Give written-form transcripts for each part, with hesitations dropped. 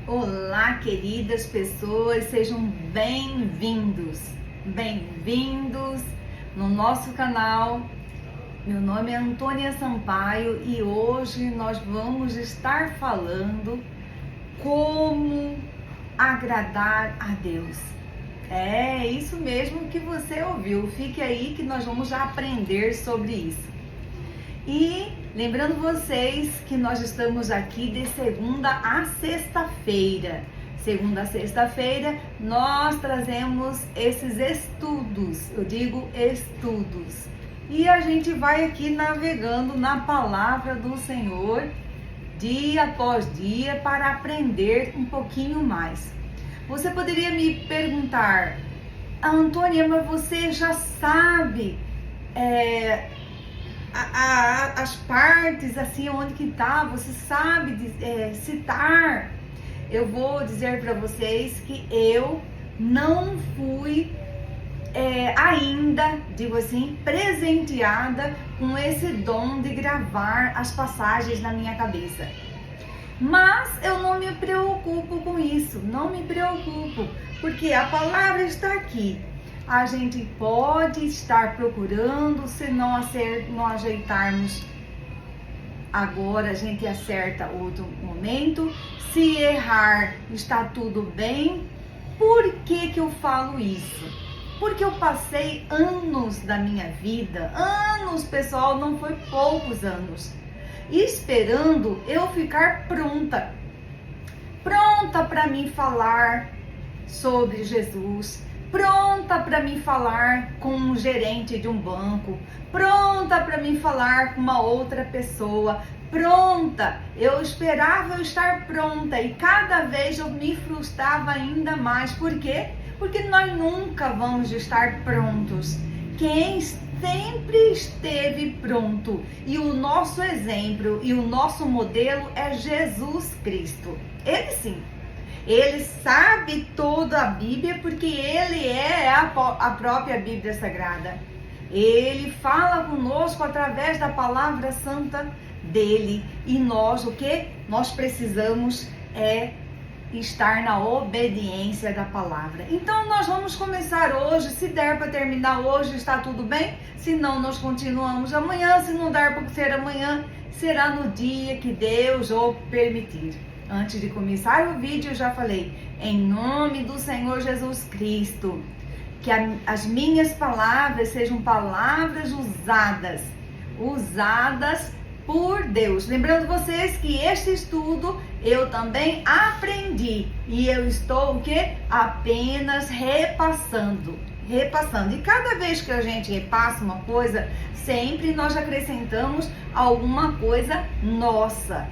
Olá, queridas pessoas, sejam bem-vindos no nosso canal. Meu nome é Antônia Sampaio e hoje nós vamos estar falando como agradar a Deus. É isso mesmo que você ouviu, fique aí que nós vamos já aprender sobre isso. E lembrando vocês que nós estamos aqui de segunda a sexta-feira. Segunda a sexta-feira nós trazemos esses estudos, eu digo estudos. E a gente vai aqui navegando na palavra do Senhor, dia após dia, para aprender um pouquinho mais. Você poderia me perguntar, Antônia, mas você já sabe as partes assim onde que tá, você sabe citar. Eu vou dizer para vocês que eu não fui ainda, digo assim, presenteada com esse dom de gravar as passagens na minha cabeça. Mas eu não me preocupo com isso, não me preocupo, porque a palavra está aqui. A gente pode estar procurando, se não ajeitarmos agora, a gente acerta outro momento. Se errar, está tudo bem. Por que eu falo isso? Porque eu passei anos da minha vida, anos, pessoal, não foi poucos anos, esperando eu ficar pronta para mim falar sobre Jesus, pronta para me falar com um gerente de um banco, pronta para me falar com uma outra pessoa, pronta. Eu esperava eu estar pronta e cada vez eu me frustrava ainda mais. Por quê? Porque nós nunca vamos estar prontos. Quem sempre esteve pronto, e o nosso exemplo e o nosso modelo é Jesus Cristo. Ele sim. Ele sabe toda a Bíblia porque ele é a própria Bíblia Sagrada. Ele fala conosco através da palavra santa dele. E nós, o que? Nós precisamos estar na obediência da palavra. Então nós vamos começar hoje. Se der para terminar hoje, está tudo bem. Se não, nós continuamos amanhã. Se não der para ser amanhã, será no dia que Deus o permitir. Antes de começar o vídeo, eu já falei, em nome do Senhor Jesus Cristo, que as minhas palavras sejam palavras usadas por Deus. Lembrando vocês que este estudo eu também aprendi e eu estou o quê? Apenas repassando. E cada vez que a gente repassa uma coisa, sempre nós acrescentamos alguma coisa nossa,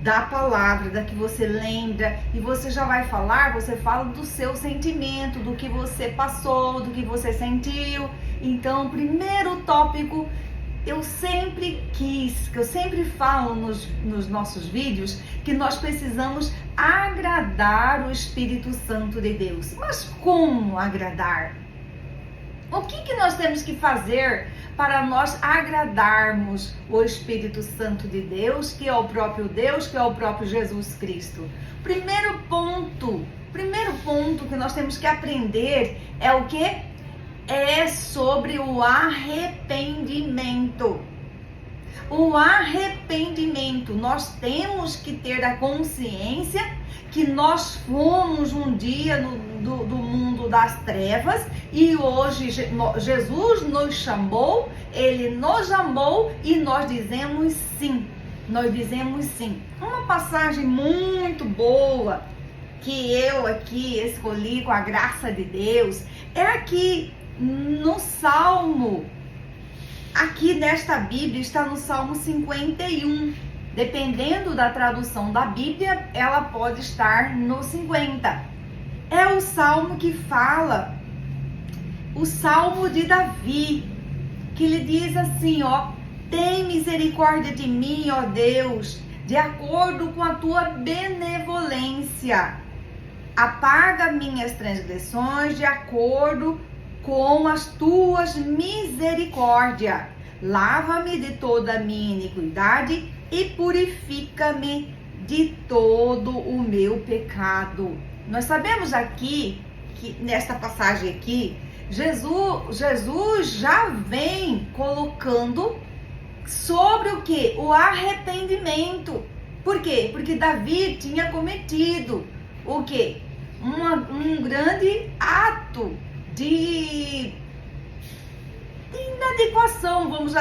da palavra, da que você lembra, e você já vai falar, você fala do seu sentimento, do que você passou, do que você sentiu. Então, o primeiro tópico eu sempre falo nos nossos vídeos, que nós precisamos agradar o Espírito Santo de Deus. Mas como agradar? O que nós temos que fazer para nós agradarmos o Espírito Santo de Deus, que é o próprio Deus, que é o próprio Jesus Cristo? Primeiro ponto que nós temos que aprender é o quê? É sobre o arrependimento. O arrependimento, nós temos que ter a consciência que nós fomos um dia do mundo das trevas e hoje Jesus nos chamou, Ele nos amou e nós dizemos sim. Uma passagem muito boa que eu aqui escolhi com a graça de Deus é aqui no Salmo. Aqui nesta Bíblia está no Salmo 51. Dependendo da tradução da Bíblia, ela pode estar no 50. É o Salmo que fala, o Salmo de Davi, que ele diz assim, tem misericórdia de mim, ó Deus, de acordo com a tua benevolência. Apaga minhas transgressões de acordo com as tuas misericórdias. Lava-me de toda a minha iniquidade e purifica-me de todo o meu pecado. Nós sabemos aqui, que nesta passagem aqui, Jesus já vem colocando sobre o que? O arrependimento. Por quê? Porque Davi tinha cometido o quê? Um grande ato de inadequação, vamos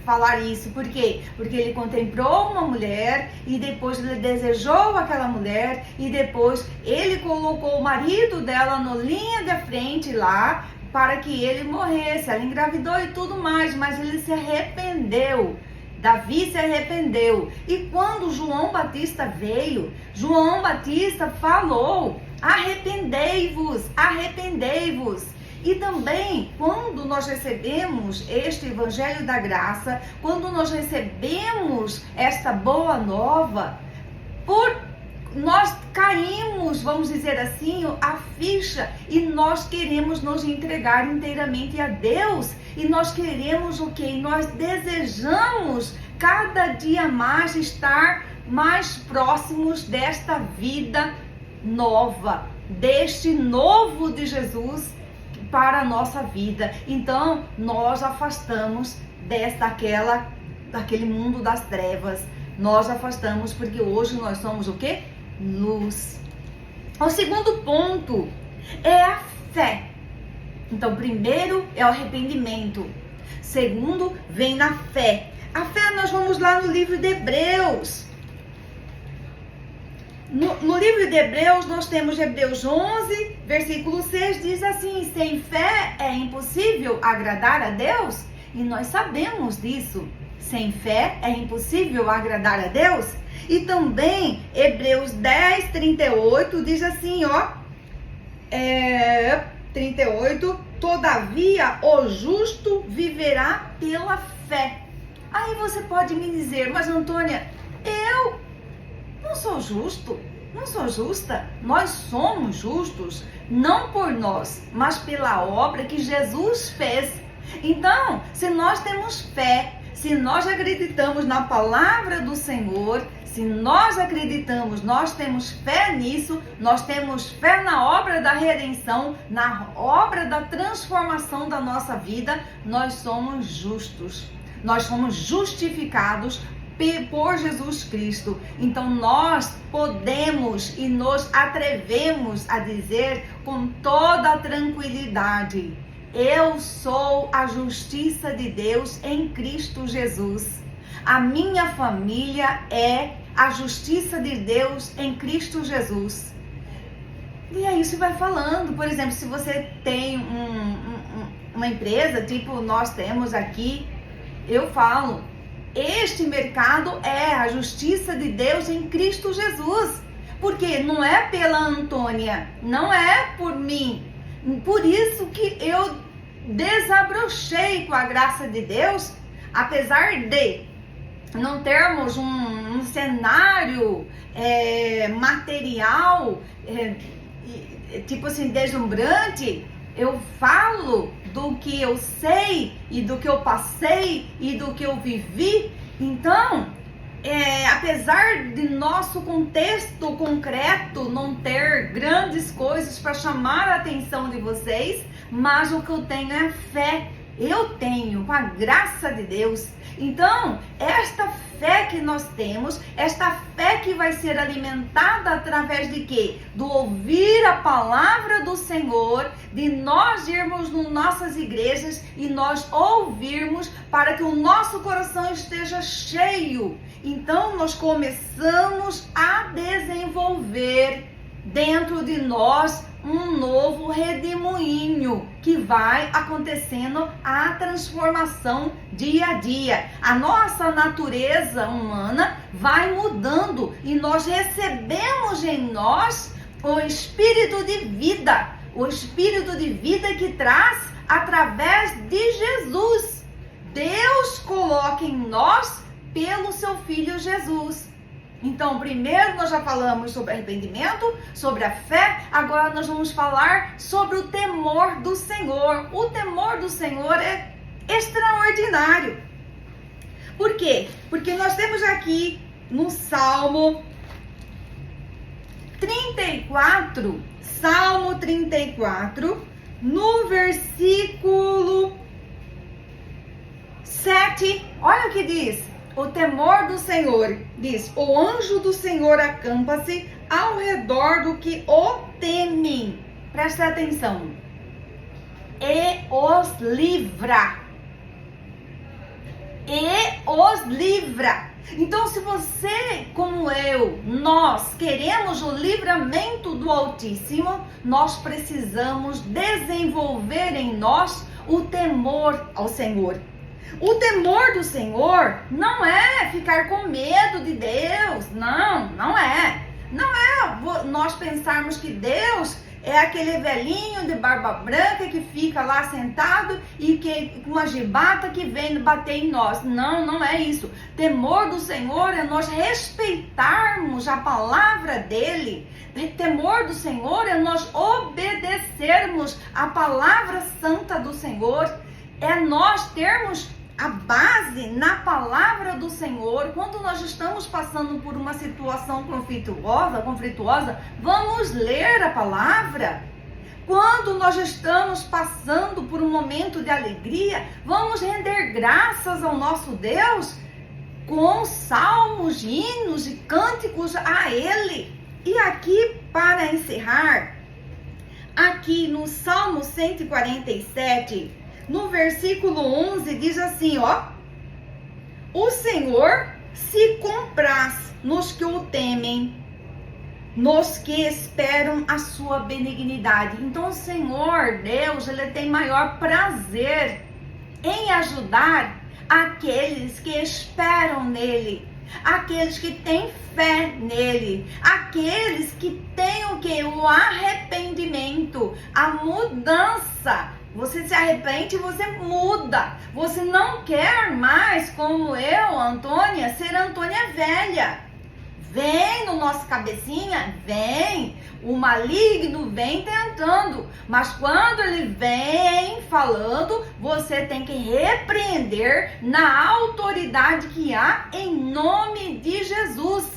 falar isso. Por quê? Porque ele contemplou uma mulher e depois ele desejou aquela mulher e depois ele colocou o marido dela na linha da frente lá para que ele morresse. Ela engravidou e tudo mais, mas ele se arrependeu. Davi se arrependeu. E quando João Batista veio, João Batista falou: arrependei-vos, arrependei-vos. E também, quando nós recebemos este Evangelho da Graça, quando nós recebemos esta boa nova, nós caímos, vamos dizer assim, a ficha, e nós queremos nos entregar inteiramente a Deus, e nós queremos o quê? Nós desejamos cada dia mais estar mais próximos desta vida nova, deste novo de Jesus para a nossa vida. Então, nós afastamos daquele mundo das trevas. Nós afastamos porque hoje nós somos o quê? Luz. O segundo ponto é a fé. Então, primeiro é o arrependimento. Segundo, vem na fé. A fé, nós vamos lá no livro de Hebreus. No livro de Hebreus, nós temos Hebreus 11, versículo 6, diz assim: sem fé é impossível agradar a Deus. E nós sabemos disso. Sem fé é impossível agradar a Deus. E também Hebreus 10, 38 diz assim, 38, todavia o justo viverá pela fé. Aí você pode me dizer: mas Antônia, eu não sou justo, não sou justa. Nós somos justos, não por nós, mas pela obra que Jesus fez. Então, se nós temos fé, se nós acreditamos na palavra do Senhor, se nós acreditamos, nós temos fé nisso, nós temos fé na obra da redenção, na obra da transformação da nossa vida, nós somos justos. Nós somos justificados por Jesus Cristo. Então nós podemos e nos atrevemos a dizer com toda tranquilidade: eu sou a justiça de Deus em Cristo Jesus. A minha família é a justiça de Deus em Cristo Jesus. E aí você vai falando, por exemplo, se você tem uma empresa, tipo nós temos aqui, eu falo: este mercado é a justiça de Deus em Cristo Jesus. Porque não é pela Antônia, não é por mim. Por isso que eu desabrochei com a graça de Deus, apesar de não termos um cenário material, tipo assim, deslumbrante. Eu falo do que eu sei e do que eu passei e do que eu vivi. Então, apesar de nosso contexto concreto não ter grandes coisas para chamar a atenção de vocês, mas o que eu tenho é fé. Eu tenho, com a graça de Deus. Então, esta fé que nós temos, esta fé que vai ser alimentada através de quê? Do ouvir a palavra do Senhor, de nós irmos nas nossas igrejas e nós ouvirmos para que o nosso coração esteja cheio. Então, nós começamos a desenvolver dentro de nós um novo redemoinho que vai acontecendo a transformação dia a dia. A nossa natureza humana vai mudando e nós recebemos em nós o espírito de vida. O espírito de vida que traz através de Jesus. Deus coloca em nós pelo seu Filho Jesus. Então, primeiro nós já falamos sobre arrependimento, sobre a fé, agora nós vamos falar sobre o temor do Senhor. O temor do Senhor é extraordinário. Por quê? Porque nós temos aqui no Salmo 34, Salmo 34, no versículo 7, olha o que diz: o temor do Senhor, diz, o anjo do Senhor acampa-se ao redor do que o temem. Presta atenção. E os livra. E os livra. Então, se você, como eu, nós queremos o livramento do Altíssimo, nós precisamos desenvolver em nós o temor ao Senhor. O temor do Senhor não é ficar com medo de Deus, não é. Não é nós pensarmos que Deus é aquele velhinho de barba branca que fica lá sentado e que com uma gibata que vem bater em nós. Não é isso. Temor do Senhor é nós respeitarmos a palavra dele. Temor do Senhor é nós obedecermos a palavra santa do Senhor. É nós termos a base na palavra do Senhor. Quando nós estamos passando por uma situação conflituosa, vamos ler a palavra. Quando nós estamos passando por um momento de alegria, vamos render graças ao nosso Deus com salmos, hinos e cânticos a Ele. E aqui, para encerrar, aqui no Salmo 147, no versículo 11, diz assim, ó: o Senhor se compraz nos que o temem, nos que esperam a sua benignidade. Então o Senhor, Deus, Ele tem maior prazer em ajudar aqueles que esperam nele, aqueles que têm fé nele, aqueles que têm o que? O arrependimento, a mudança. Você se arrepende, você muda. Você não quer mais, como eu, Antônia, ser Antônia velha. Vem no nosso cabecinha, vem. O maligno vem tentando. Mas quando ele vem falando, você tem que repreender na autoridade que há em nome de Jesus.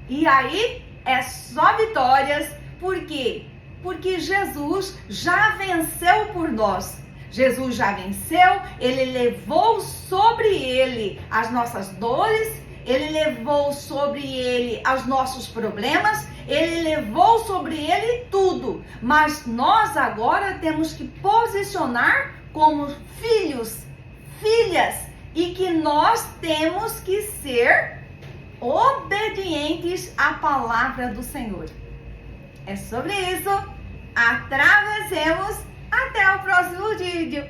E aí é só vitórias. Por quê? Porque Jesus já venceu por nós. Jesus já venceu, Ele levou sobre Ele as nossas dores, Ele levou sobre Ele os nossos problemas, Ele levou sobre Ele tudo. Mas nós agora temos que posicionar como filhos, filhas, e que nós temos que ser obedientes à palavra do Senhor. É sobre isso. Atravessemos. Até o próximo vídeo.